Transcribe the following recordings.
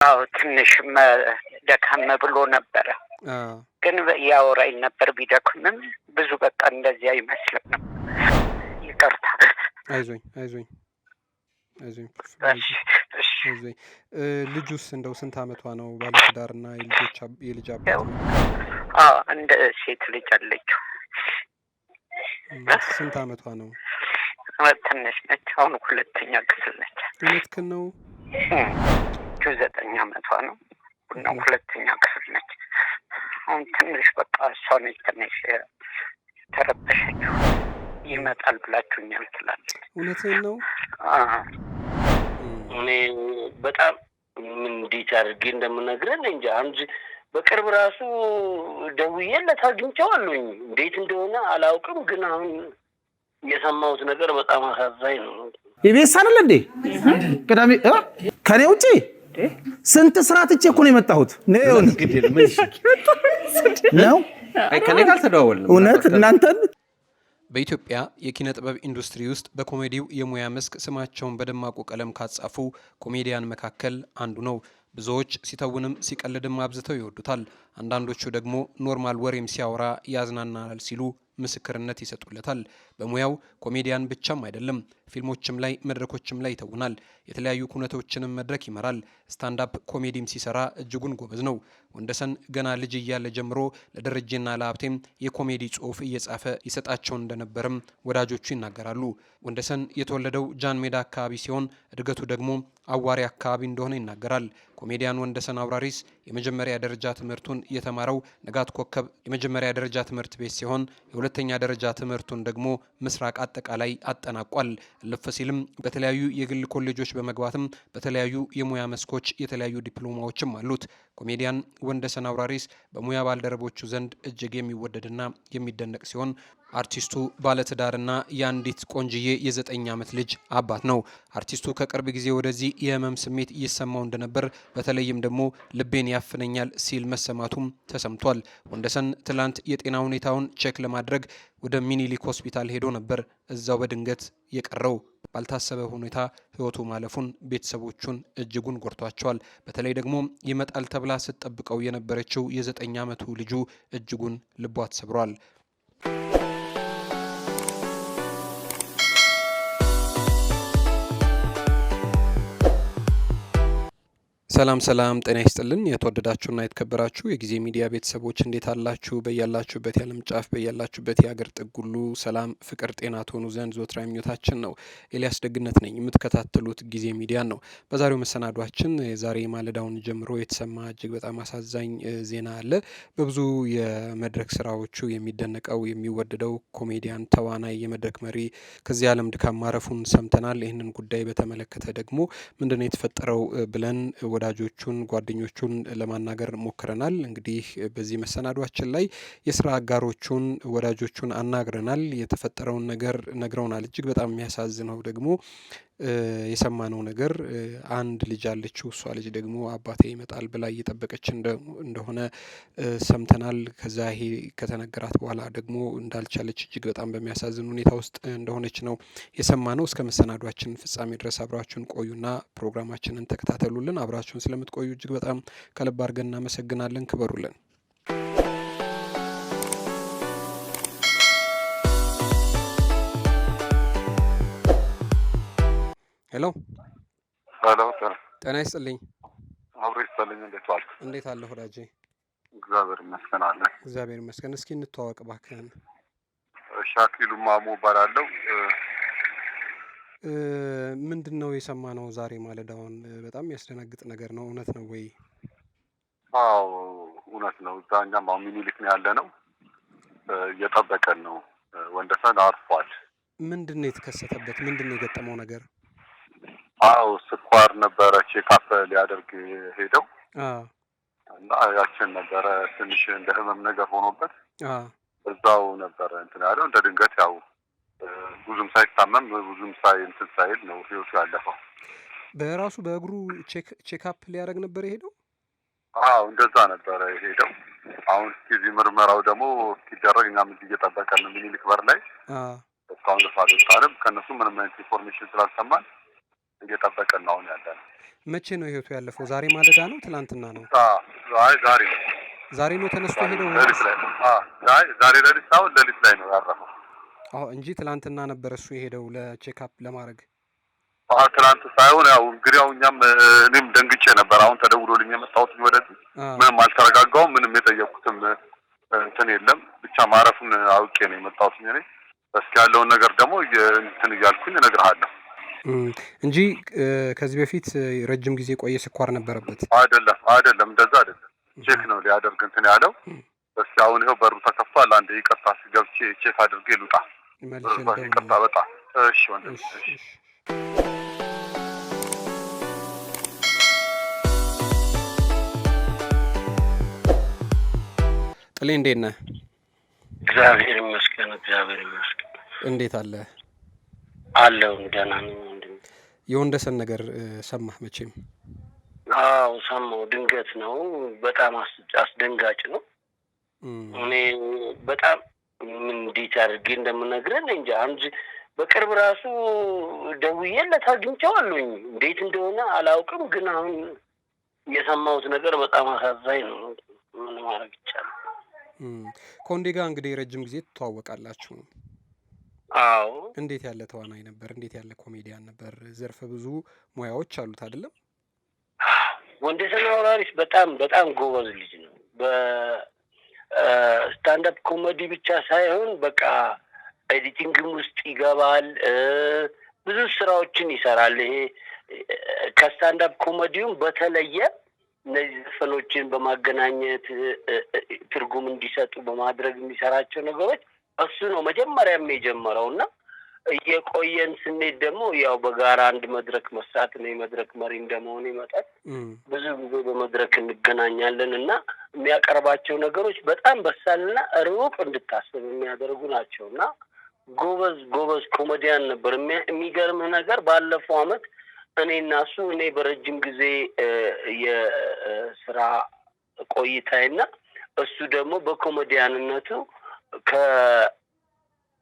አዎ ትንሽ ደካም ብሎ ነበረ። ግን ያወራኝ ነበር ቢደክምም ብዙ በቃ እንደዚህ አይመስልም ነው። ይቅርታ። አይዞኝ አይዞኝ አይዞኝ። ልጁስ እንደው ስንት አመቷ ነው? ባለትዳርና የልጅ አባት ነው? እንደ ሴት ልጅ አለችው። ስንት አመቷ ነው? ትንሽ ነች። አሁን ሁለተኛ ክፍል ነች። እውነትህን ነው? 9 አመቷ ነው። ሁለተኛ ክፍል ነች። አሁን ትንሽ በቃ እሷ ነች ትንሽ ተረበሸችው። ይመጣል ብላችሁኛል ትላለች። እውነትህን ነው? እኔ በጣም እንዴት አድርጌ እንደምነግርህ እንጃ። አንድ በቅርብ ራሱ ደውዬለት አግኝቼዋለሁኝ። እንዴት እንደሆነ አላውቅም፣ ግን አሁን የሰማሁት ነገር በጣም አሳዛኝ ነው። ኢቢኤስ አይደል እንዴ? ቅዳሜ ከኔ ውጪ ስንት ስራ ትቼ እኮ ነው የመጣሁት። ነው አይ ከኔ ጋር ተደዋወልን። እውነት እናንተን በኢትዮጵያ የኪነ ጥበብ ኢንዱስትሪ ውስጥ በኮሜዲው የሙያ መስክ ስማቸውን በደማቁ ቀለም ካጻፉ ኮሜዲያን መካከል አንዱ ነው። ብዙዎች ሲተውንም ሲቀልድም አብዝተው ይወዱታል። አንዳንዶቹ ደግሞ ኖርማል ወሬም ሲያወራ ያዝናናል ሲሉ ምስክርነት ይሰጡለታል። በሙያው ኮሜዲያን ብቻም አይደለም፣ ፊልሞችም ላይ መድረኮችም ላይ ይተውናል። የተለያዩ ኩነቶችንም መድረክ ይመራል። ስታንዳፕ ኮሜዲም ሲሰራ እጅጉን ጎበዝ ነው። ወንደሰን ገና ልጅ እያለ ጀምሮ ለደረጀና ለሀብቴም የኮሜዲ ጽሑፍ እየጻፈ ይሰጣቸው እንደነበርም ወዳጆቹ ይናገራሉ። ወንደሰን የተወለደው ጃን ሜዳ አካባቢ ሲሆን እድገቱ ደግሞ አዋሪ አካባቢ እንደሆነ ይናገራል። ኮሜዲያን ወንደሰን አውራሪስ የመጀመሪያ ደረጃ ትምህርቱን የተማረው ንጋት ኮከብ የመጀመሪያ ደረጃ ትምህርት ቤት ሲሆን የሁለተኛ ደረጃ ትምህርቱን ደግሞ ምስራቅ አጠቃላይ አጠናቋል። እልፍ ሲልም በተለያዩ የግል ኮሌጆች በመግባትም በተለያዩ የሙያ መስኮች የተለያዩ ዲፕሎማዎችም አሉት። ኮሜዲያን ወንደሰን አውራሪስ በሙያ ባልደረቦቹ ዘንድ እጅግ የሚወደድና የሚደነቅ ሲሆን አርቲስቱ ባለትዳርና የአንዲት ቆንጅዬ የ9 ዓመት ልጅ አባት ነው። አርቲስቱ ከቅርብ ጊዜ ወደዚህ የህመም ስሜት ይሰማው እንደነበር በተለይም ደግሞ ልቤን ያፍነኛል ሲል መሰማቱም ተሰምቷል። ወንደሰን ትላንት የጤና ሁኔታውን ቼክ ለማድረግ ወደ ሚኒሊክ ሆስፒታል ሄዶ ነበር። እዛው በድንገት የቀረው ባልታሰበ ሁኔታ ህይወቱ ማለፉን ቤተሰቦቹን እጅጉን ጎርቷቸዋል። በተለይ ደግሞ ይመጣል ተብላ ስትጠብቀው የነበረችው የ9 ዓመቱ ልጁ እጅጉን ልቧ ተሰብሯል። ሰላም ሰላም፣ ጤና ይስጥልን። የተወደዳችሁና የተከበራችሁ የጊዜ ሚዲያ ቤተሰቦች እንዴት አላችሁ? በያላችሁበት የዓለም ጫፍ በያላችሁበት የሀገር ጥግ ሁሉ ሰላም፣ ፍቅር፣ ጤና ትሆኑ ዘንድ ዘወትር ምኞታችን ነው። ኤልያስ ደግነት ነኝ። የምትከታተሉት ጊዜ ሚዲያን ነው። በዛሬው መሰናዷችን ዛሬ ማለዳውን ጀምሮ የተሰማ እጅግ በጣም አሳዛኝ ዜና አለ። በብዙ የመድረክ ስራዎቹ የሚደነቀው የሚወደደው ኮሜዲያን፣ ተዋናይ፣ የመድረክ መሪ ከዚህ ዓለም ድካም ማረፉን ሰምተናል። ይህንን ጉዳይ በተመለከተ ደግሞ ምንድነው የተፈጠረው ብለን ወዳጆቹን ጓደኞቹን ለማናገር ሞክረናል። እንግዲህ በዚህ መሰናዷችን ላይ የስራ አጋሮቹን ወዳጆቹን አናግረናል። የተፈጠረውን ነገር ነግረውናል። እጅግ በጣም የሚያሳዝነው ደግሞ የሰማነው ነገር አንድ ልጅ አለችው። እሷ ልጅ ደግሞ አባቴ ይመጣል ብላ እየጠበቀች እንደሆነ ሰምተናል። ከዛ ይሄ ከተነገራት በኋላ ደግሞ እንዳልቻለች እጅግ በጣም በሚያሳዝን ሁኔታ ውስጥ እንደሆነች ነው የሰማነው። እስከ መሰናዷችን ፍጻሜ ድረስ አብራችሁን ቆዩና ፕሮግራማችንን ተከታተሉልን። አብራችሁን ስለምትቆዩ እጅግ በጣም ከልብ አድርገን እናመሰግናለን። ክበሩልን። ሄሎ ሄሎ፣ ጤና ይስጥልኝ። አብሮ ይስጥልኝ። እንዴት ዋልክ? እንዴት አለህ ወዳጄ? እግዚአብሔር ይመስገን አለ። እግዚአብሔር ይመስገን። እስኪ እንተዋወቅ እባክህን። ሻኪሉ ማሙ እባላለሁ። ምንድን ነው የሰማነው ዛሬ ማለዳውን? በጣም የሚያስደነግጥ ነገር ነው። እውነት ነው ወይ? አዎ እውነት ነው። እዛ እኛም አሁን ሚኒሊክ ነው ያለ ነው፣ እየጠበቀን ነው። ወንደሰን አርፏል። ምንድን ነው የተከሰተበት? ምንድን ነው የገጠመው ነገር? አዎ ስኳር ነበረ ቼክአፕ ሊያደርግ ሄደው እና ያችን ነበረ ትንሽ እንደ ህመም ነገር ሆኖበት እዛው ነበረ እንትን ያለው። እንደ ድንገት ያው ብዙም ሳይታመም ብዙም ሳይል ነው ህይወቱ ያለፈው። በራሱ በእግሩ ቼክአፕ ሊያደርግ ነበር የሄደው? አዎ እንደዛ ነበረ የሄደው። አሁን እስኪዚህ ምርመራው ደግሞ እስኪደረግ እኛም እየጠበቀን ነው። ሚኒሊክ በር ላይ እስካሁን ድረስ አልወጣንም። ከእነሱ ምንም አይነት ኢንፎርሜሽን ስላልሰማን እየጠበቀን ነው ያለን። መቼ ነው ህይወቱ ያለፈው? ዛሬ ማለዳ ነው ትላንትና ነው? ዛሬ ነው። ዛሬ ነው ተነስቶ ሄደው? ሌሊት ላይ ነው። ዛሬ ሌሊት ላይ ነው ያረፈው። እንጂ ትላንትና ነበር እሱ የሄደው ለቼክአፕ ለማድረግ። ትላንት ሳይሆን ያው እንግዲህ እኛም እኔም ደንግጬ ነበር። አሁን ተደውሎልኝ የመጣሁት ወደዚህ ምንም አልተረጋጋውም። ምንም የጠየቁትም እንትን የለም። ብቻ ማረፉን አውቄ ነው የመጣሁት እኔ። እስኪ ያለውን ነገር ደግሞ እንትን እያልኩኝ እነግርሃለሁ እንጂ ከዚህ በፊት ረጅም ጊዜ ቆየ ስኳር ነበረበት? አይደለም እንደዛ አይደለም። ቼክ ነው ሊያደርግ እንትን ያለው። እስኪ አሁን ይኸው በሩ ተከፍቷል። አንዴ ይቅርታ ገብቼ ቼክ አድርጌ ልውጣ። ይቅርታ በጣም እሺ ወንድም እሺ። ጥሌ እንዴት ነህ? እግዚአብሔር ይመስገን። እግዚአብሔር ይመስገን። እንዴት አለ? አለው ደህና ነኝ። የወንደሰን ነገር ሰማህ መቼም? አዎ ሰማሁ። ድንገት ነው። በጣም አስደንጋጭ ነው። እኔ በጣም እንዴት አድርጌ እንደምነግርህ እንጃ። አንድ በቅርብ ራሱ ደውዬለት አግኝቼዋለሁኝ። እንዴት እንደሆነ አላውቅም፣ ግን አሁን የሰማሁት ነገር በጣም አሳዛኝ ነው። ምን ማድረግ ይቻላል? ከወንዴ ጋር እንግዲህ ረጅም ጊዜ ትተዋወቃላችሁ። አዎ። እንዴት ያለ ተዋናይ ነበር? እንዴት ያለ ኮሜዲያን ነበር? ዘርፈ ብዙ ሙያዎች አሉት አይደለም? ወንደሰን አውራሪስ በጣም ጎበዝ ልጅ ነው። በስታንዳፕ ኮሜዲ ብቻ ሳይሆን በቃ ኤዲቲንግም ውስጥ ይገባል። ብዙ ስራዎችን ይሰራል። ይሄ ከስታንዳፕ ኮሜዲውም በተለየ እነዚህ ዘፈኖችን በማገናኘት ትርጉም እንዲሰጡ በማድረግ የሚሰራቸው ነገሮች እሱ ነው መጀመሪያም የጀመረው እና እየቆየን ስንሄድ ደግሞ ያው በጋራ አንድ መድረክ መስራት ነው። የመድረክ መሪ እንደመሆኑ ይመጣል። ብዙ ጊዜ በመድረክ እንገናኛለን እና የሚያቀርባቸው ነገሮች በጣም በሳልና ሩቅ እንድታስብ የሚያደርጉ ናቸው እና ጎበዝ ኮሜዲያን ነበር። የሚገርም ነገር ባለፈው አመት እኔና እሱ እኔ በረጅም ጊዜ የስራ ቆይታዬና እሱ ደግሞ በኮሜዲያንነቱ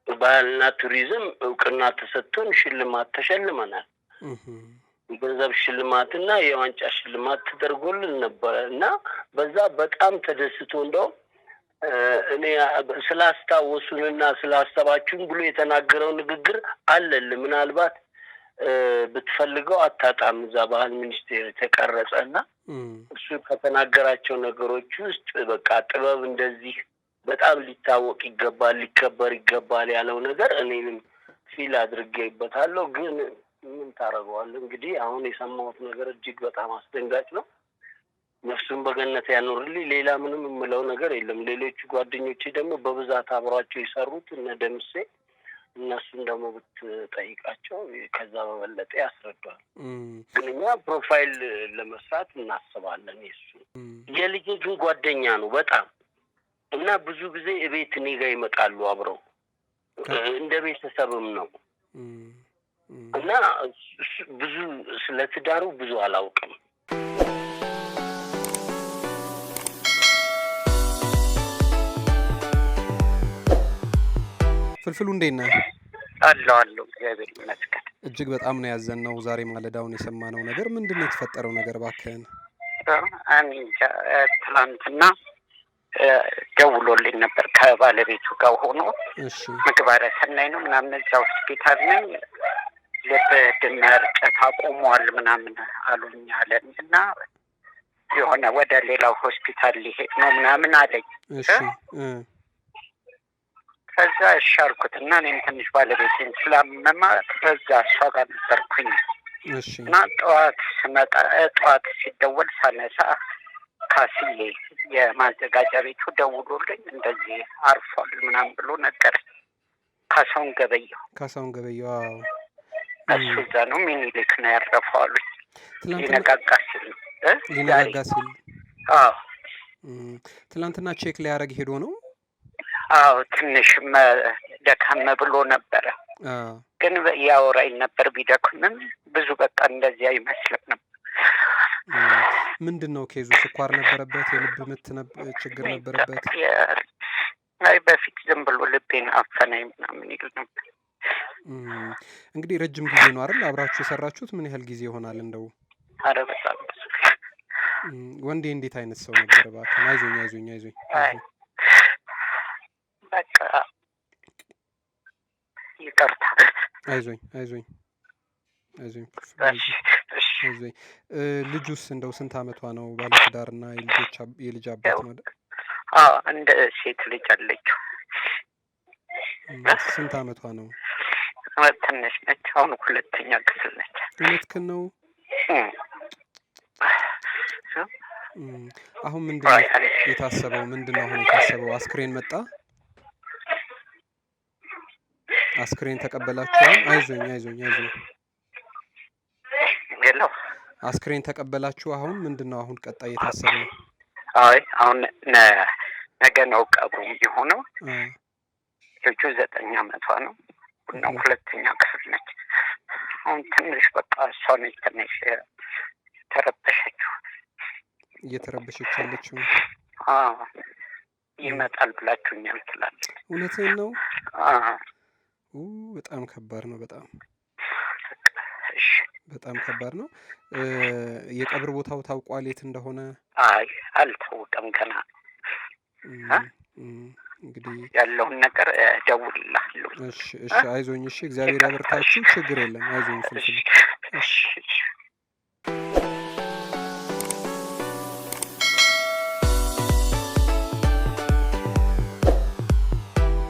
ከባህልና ቱሪዝም እውቅና ተሰጥቶን ሽልማት ተሸልመናል። የገንዘብ ሽልማትና የዋንጫ ሽልማት ተደርጎልን ነበረ እና በዛ በጣም ተደስቶ እንደው እኔ ስላስታወሱንና ስላሰባችሁን ብሎ የተናገረው ንግግር አለል ምናልባት ብትፈልገው አታጣም። እዛ ባህል ሚኒስቴር የተቀረጸና እሱ ከተናገራቸው ነገሮች ውስጥ በቃ ጥበብ እንደዚህ በጣም ሊታወቅ ይገባል፣ ሊከበር ይገባል ያለው ነገር እኔንም ፊል አድርጌበታለሁ። ግን ምን ታደርገዋለህ እንግዲህ አሁን የሰማሁት ነገር እጅግ በጣም አስደንጋጭ ነው። ነፍሱን በገነት ያኖርልኝ። ሌላ ምንም የምለው ነገር የለም። ሌሎቹ ጓደኞቼ ደግሞ በብዛት አብሯቸው የሰሩት እነ ደምሴ እነሱን ደግሞ ብትጠይቃቸው ከዛ በበለጠ ያስረዳዋል። ግን እኛ ፕሮፋይል ለመስራት እናስባለን። የሱ የልጄ ግን ጓደኛ ነው በጣም እና ብዙ ጊዜ እቤት እኔ ጋር ይመጣሉ አብረው እንደ ቤተሰብም ነው እና ብዙ ስለ ትዳሩ ብዙ አላውቅም። ፍልፍሉ እንዴት ነህ? አለሁ እግዚአብሔር ይመስገን። እጅግ በጣም ነው ያዘንነው ዛሬ ማለዳውን የሰማነው ነገር። ምንድን ነው የተፈጠረው ነገር እባክህን? እንጃ ትላንትና ደውሎልኝ ነበር ከባለቤቱ ጋር ሆኖ ምግባረ ሰናይ ነው ምናምን እዛ ሆስፒታል ነኝ ልብ ድምር ጨት አቁሟል ምናምን አሉኝ አለን እና የሆነ ወደ ሌላው ሆስፒታል ሊሄድ ነው ምናምን አለኝ። ከዛ እሺ አልኩትና እኔም ትንሽ ባለቤቴን ስላመማት በዛ እሷ ጋር ነበርኩኝ እና ጠዋት ሲደወል ሳነሳ ካስዬ የማዘጋጃ ቤቱ ደውሎልኝ እንደዚህ አርፏል ምናምን ብሎ ነገረኝ። ካሳሁን ገበየሁ እሱ እዛ ነው ሚኒሊክ ነው ያረፈው አሉኝ። ሊነጋጋ ሲል ትናንትና ቼክ ሊያደርግ ሄዶ ነው። አዎ ትንሽ ደካም ብሎ ነበረ፣ ግን ያወራኝ ነበር ቢደክምም ብዙ በቃ እንደዚህ አይመስልም ነበር። ምንድን ነው ኬዙ? ስኳር ነበረበት? የልብ ምት ችግር ነበረበት? አይ በፊት ዝም ብሎ ልቤን አፈናኝ ምናምን ይል ነበር። እንግዲህ ረጅም ጊዜ ነው አይደል አብራችሁ የሰራችሁት? ምን ያህል ጊዜ ይሆናል እንደው? ኧረ በጣም ወንዴ እንዴት አይነት ሰው ነበር? እባክህ አይዞኝ። በቃ ይቅርታ። አይዞኝ። ልጁስ እንደው ስንት አመቷ ነው? ባለትዳርና የልጅ አባት ነው? እንደ ሴት ልጅ አለችው። ስንት አመቷ ነው? ትንሽ ነች። አሁን 2ኛ ክፍል ነች። እውነትህን ነው? አሁን ምንድነው የታሰበው? አሁን የታሰበው አስክሬን መጣ? አስክሬን ተቀበላችሁ? አይዞኝ። ሄሎ፣ አስክሬን ተቀበላችሁ? አሁን ምንድነው አሁን ቀጣይ የታሰበው? አሁን ነገ ነው ቀብሩ የሆነው። ልጁ 9 አመቷ ነው። 2ኛ ክፍል ነች። አሁን ትንሽ በቃ እሷ ነች ትንሽ ተረበሸችው። እየተረበሸች ያለችው? ይመጣል ብላችሁኛል ትላለች። እውነትህን ነው? በጣም ከባድ ነው። በጣም ከባድ ነው። የቀብር ቦታው ታውቋል የት እንደሆነ? አልታወቀም ገና። እንግዲህ ያለውን ነገር እደውልልሃለሁ። እሺ፣ አይዞኝ። እሺ፣ እግዚአብሔር ያበርታችሁ። ችግር የለም። አይዞኝ ፍልፍል።